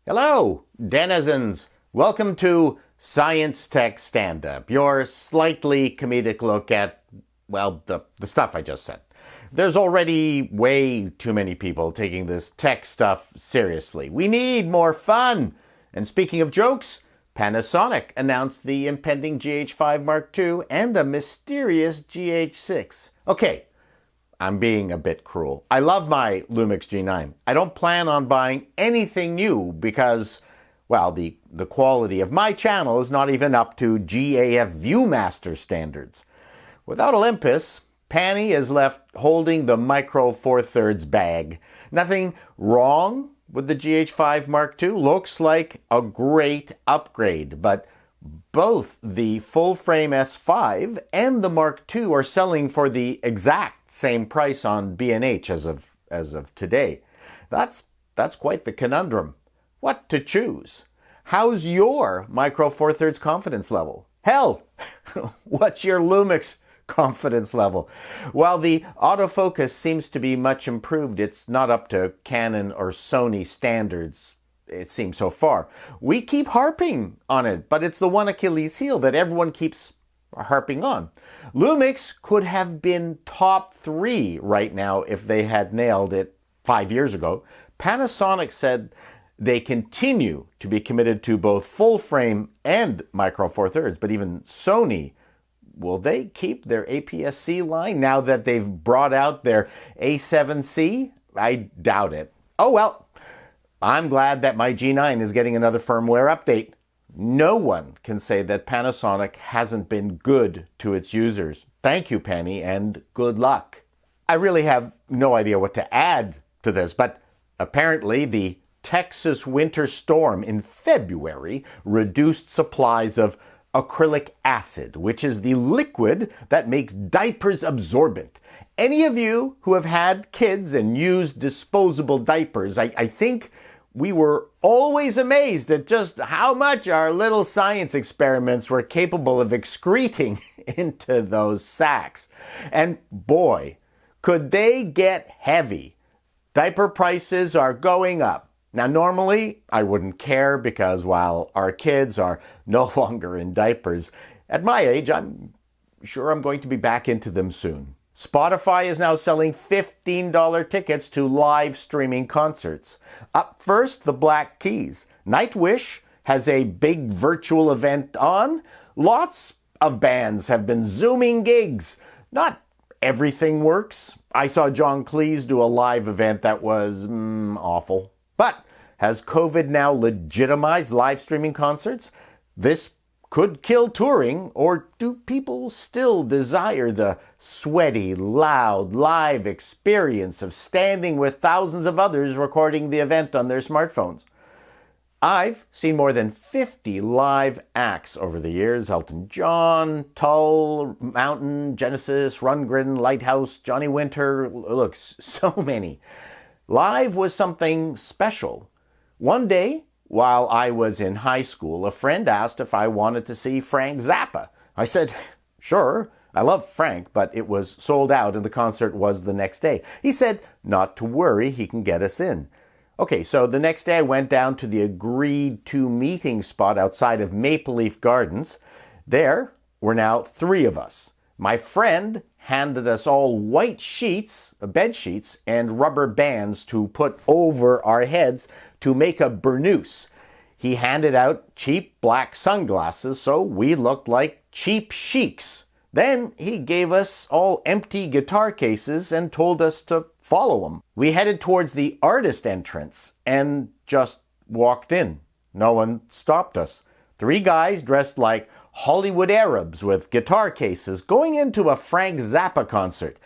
Hello, denizens. Welcome to Science Tech Stand-Up, your slightly comedic look at, well, the stuff I just said. There's already way too many people taking this tech stuff seriously. We need more fun. And speaking of jokes, Panasonic announced the impending GH5 MkII and the mysterious GH6. Okay, I'm being a bit cruel. I love my Lumix G9. I don't plan on buying anything new because, well, the quality of my channel is not even up to GAF Viewmaster standards. Without Olympus, Panny is left holding the Micro Four Thirds bag. Nothing wrong with the GH5 MkII. Looks like a great upgrade, but both the full-frame S5 and the Mark II are selling for the exact same price on B&H as of today. That's quite the conundrum. What to choose? How's your Micro Four Thirds confidence level? Hell, what's your Lumix confidence level? While the autofocus seems to be much improved, it's not up to Canon or Sony standards, it seems so far. We keep harping on it, but it's the one Achilles heel that everyone keeps harping on. Lumix could have been top 3 right now if they had nailed it 5 years ago. Panasonic said they continue to be committed to both full frame and Micro Four Thirds, but even Sony, will they keep their APS-C line now that they've brought out their A7C? I doubt it. Oh well, I'm glad that my G9 is getting another firmware update. No one can say that Panasonic hasn't been good to its users. Thank you, Penny, and good luck. I really have no idea what to add to this, but apparently the Texas winter storm in February reduced supplies of acrylic acid, which is the liquid that makes diapers absorbent. Any of you who have had kids and used disposable diapers, I think we were always amazed at just how much our little science experiments were capable of excreting into those sacks. And boy, could they get heavy. Diaper prices are going up. Now, normally, I wouldn't care because while our kids are no longer in diapers, at my age, I'm sure I'm going to be back into them soon. Spotify is now selling $15 tickets to live streaming concerts. Up first, the Black Keys. Nightwish has a big virtual event on. Lots of bands have been Zooming gigs. Not everything works. I saw John Cleese do a live event that was awful. But has COVID now legitimized live streaming concerts? This could kill touring, or do people still desire the sweaty, loud, live experience of standing with thousands of others recording the event on their smartphones? I've seen more than 50 live acts over the years. Elton John, Tull, Mountain, Genesis, Rundgren, Lighthouse, Johnny Winter. Look, so many. Live was something special. One day, while I was in high school, a friend asked if I wanted to see Frank Zappa. I said, sure, I love Frank, but it was sold out and the concert was the next day. He said, not to worry, he can get us in. Okay, so the next day I went down to the agreed-to meeting spot outside of Maple Leaf Gardens. There were now 3 of us. My friend handed us all white sheets, bed sheets, and rubber bands to put over our heads to make a burnoose. He handed out cheap black sunglasses so we looked like cheap sheiks. Then he gave us all empty guitar cases and told us to follow him. We headed towards the artist entrance and just walked in. No one stopped us. 3 guys dressed like Hollywood Arabs with guitar cases going into a Frank Zappa concert.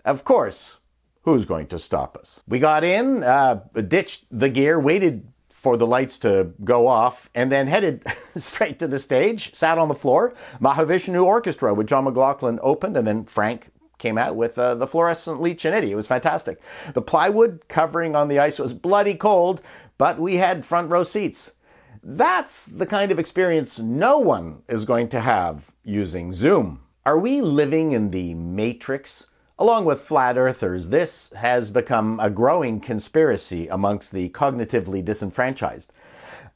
Of course, who's going to stop us? We got in, ditched the gear, waited for the lights to go off, and then headed straight to the stage, sat on the floor. Mahavishnu Orchestra with John McLaughlin opened, and then Frank came out with the fluorescent Lee Chinetti. It was fantastic. The plywood covering on the ice was bloody cold, but we had front row seats. That's the kind of experience no one is going to have using Zoom. Are we living in the Matrix? Along with flat earthers, this has become a growing conspiracy amongst the cognitively disenfranchised.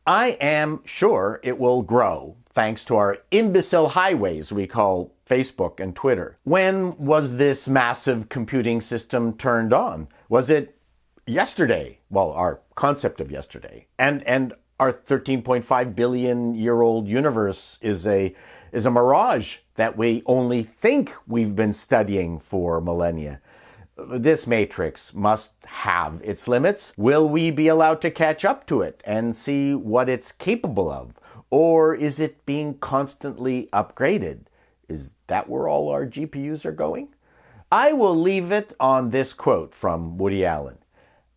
I am sure it will grow thanks to our imbecile highways we call Facebook and Twitter. When was this massive computing system turned on? Was it yesterday? Well, our concept of yesterday. And our 13.5 billion year old universe is a mirage that we only think we've been studying for millennia. This matrix must have its limits. Will we be allowed to catch up to it and see what it's capable of? Or is it being constantly upgraded? Is that where all our GPUs are going? I will leave it on this quote from Woody Allen.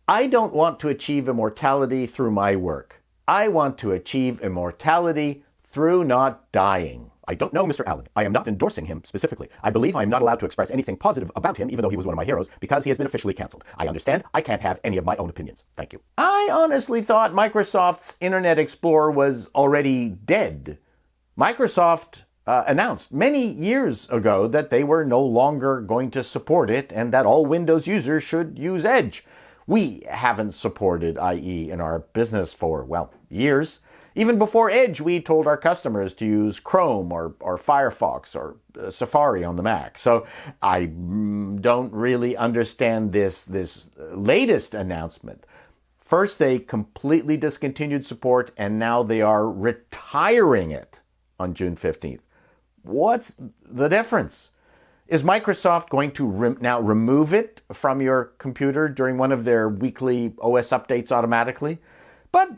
I don't want to achieve immortality through my work. I want to achieve immortality through not dying. I don't know Mr. Allen. I am not endorsing him specifically. I believe I am not allowed to express anything positive about him, even though he was one of my heroes, because he has been officially canceled. I understand. I can't have any of my own opinions. Thank you. I honestly thought Microsoft's Internet Explorer was already dead. Microsoft announced many years ago that they were no longer going to support it and that all Windows users should use Edge. We haven't supported IE in our business for, well, years. Even before Edge, we told our customers to use Chrome or Firefox or Safari on the Mac. So I don't really understand this latest announcement. First, they completely discontinued support, and now they are retiring it on June 15th. What's the difference? Is Microsoft going to now remove it from your computer during one of their weekly OS updates automatically? But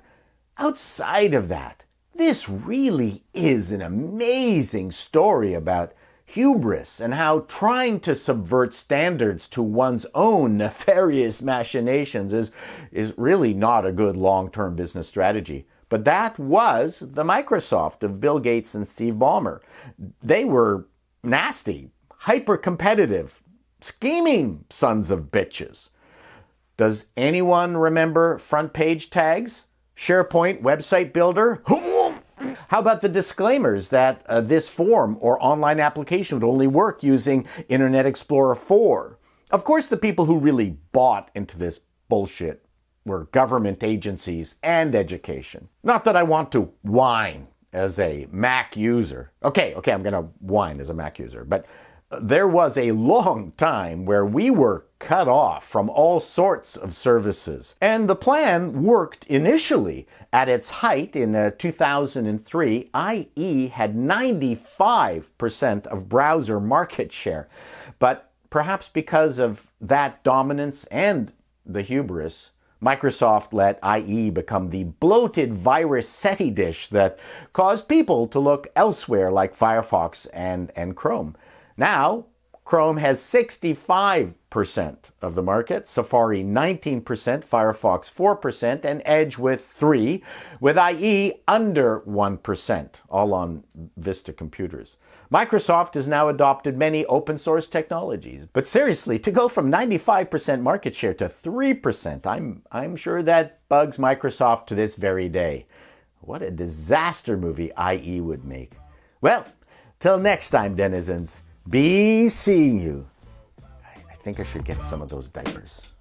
outside of that, this really is an amazing story about hubris and how trying to subvert standards to one's own nefarious machinations is really not a good long-term business strategy. But that was the Microsoft of Bill Gates and Steve Ballmer. They were nasty, hyper-competitive, scheming sons of bitches. Does anyone remember front page tags? SharePoint website builder? How about the disclaimers that this form or online application would only work using Internet Explorer 4? Of course, the people who really bought into this bullshit were government agencies and education. Not that I want to whine as a Mac user. Okay, I'm going to whine as a Mac user, but there was a long time where we were cut off from all sorts of services. And the plan worked initially. At its height in 2003, IE had 95% of browser market share. But perhaps because of that dominance and the hubris, Microsoft let IE become the bloated virus SETI dish that caused people to look elsewhere like Firefox and Chrome. Now, Chrome has 65% of the market, Safari 19%, Firefox 4%, and Edge with 3%, with IE under 1%, all on Vista computers. Microsoft has now adopted many open source technologies. But seriously, to go from 95% market share to 3%, I'm sure that bugs Microsoft to this very day. What a disaster movie IE would make. Well, till next time, denizens. Be seeing you. I think I should get some of those diapers.